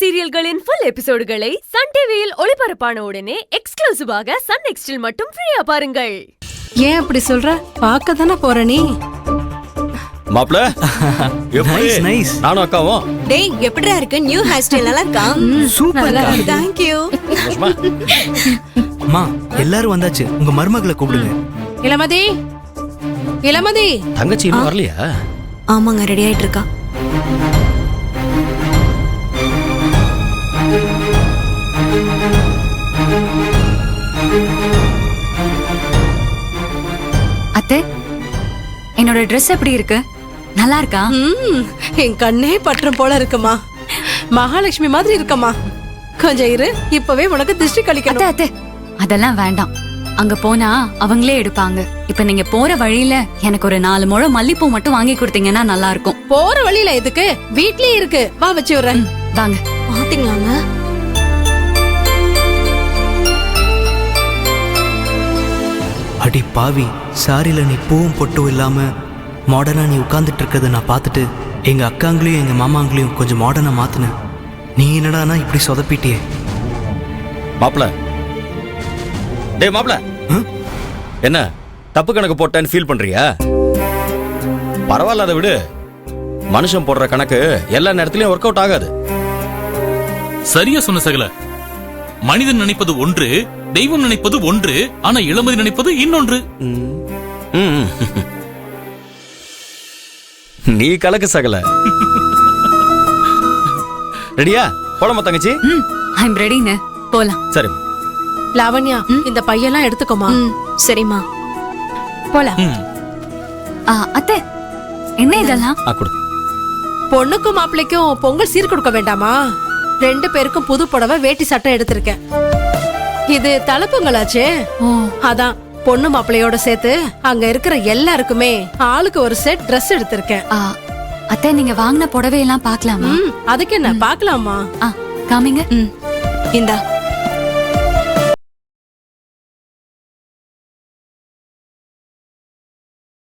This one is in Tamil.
சீரியல்களின் ஃபுல் எபிசோடுகளை சன் டிவியில் ஒளிபரப்பான உடனே எக்ஸ்க்ளூசிவாக சன் நெக்ஸ்டில் மட்டும் ஃப்ரீயா பாருங்கள். ஏன் அப்படி சொல்ற? பார்க்க தானே போற நீ. மாப்ள நைஸ் நைஸ். நானும் அக்காவும். டேய் எப்படிடா இருக்கு? நியூ ஹேர் ஸ்டைல் நல்லா இருக்கா? சூப்பர். Thank you. அம்மா எல்லாரும் வந்தாச்சு, உங்க மருமகளை கூப்பிடுங்க. இளமதி, இளமதி. தங்கச்சி இன்னும் வரலையா? ஆமாங்க, ரெடி ஆயிட்டு இருக்கா. அத்தை, என்னோட Dress எப்படி இருக்கு? நல்லா இருக்கா? என் கண்ணே பற்றும் போல இருக்குமா. மகாலட்சுமி மாதிரி இருக்கமா. கொஞ்சம் இரு, இப்பவே உனக்கு திருஷ்டி கழிக்கணும். அத்தை, அதெல்லாம் வேண்டாம். அங்க போனா அவங்களே எடுப்பாங்க. இப்ப நீங்க போற வழியில எனக்கு ஒரு 4 முழம் மல்லிப்பூ மட்டும் வாங்கி கொடுத்தீங்கன்னா நல்லா இருக்கும். போற வழியில எதுக்கு? வீட்லயே இருக்கு, வா வச்சு விடுறேன். வாங்க. பாத்தீங்களாங்க? அடி பாவி, சாரில நீ பூவும் பொட்டும் இல்லாம மாடர்னா நீ உட்கார்ந்துட்டு இருக்கதை நான் பார்த்துட்டு எங்க அக்காங்களையும் எங்க மாமாங்களையும் கொஞ்சம் மாடர்னா மாத்தினேன். நீ என்னடானா இப்படி சொதப்பிட்டியே. மாப்ள டேய் மாப்ள, என்ன தப்பு கணக்கு போட்டேன்னு ஃபீல் பண்றியா? பரவாயில்ல, அதை விடு. மனுஷன் போடுற கணக்கு எல்லா நேரத்திலயும் ஒர்க் அவுட் ஆகாது. சரியா சொன்ன சகல. மனிதன் நினைப்பது ஒன்று, தெய்வம் நினைப்பது ஒன்று, ஆனா இளமதி நினைப்பது இன்னொன்று. நீ கலக்கு சகல. ரெடியா? போலாமா தங்கச்சி? ஐம் ரெடிங்க, போலாம். சரி லாவண்யா, இந்த பையெல்லாம் எடுத்துக்கோமா. சரிம்மா, போலாம். அத்தை, என்ன இதெல்லாம்? கொடு. பொண்ணுக்கும் மாப்பிள்ளைக்கும் பொங்கல் சீர் கொடுக்க வேண்டாமா? 2 பேருக்கும் புது புடவை வேட்டி சட்டை எடுத்திருக்கேன். இது தலைப்பொங்கலாச்சே. அதான் பொண்ணு மாப்பிள்ளையோட சேர்த்து அங்க இருக்கிற எல்லாருக்குமே ஆளுக்கு ஒரு செட் Dress எடுத்திருக்கேன். அத்தை, நீங்க வாங்கின புடவை எல்லாம் பாக்கலாமா? அதுக்கு என்ன, பாக்கலாமா? காமிங்க. இந்தா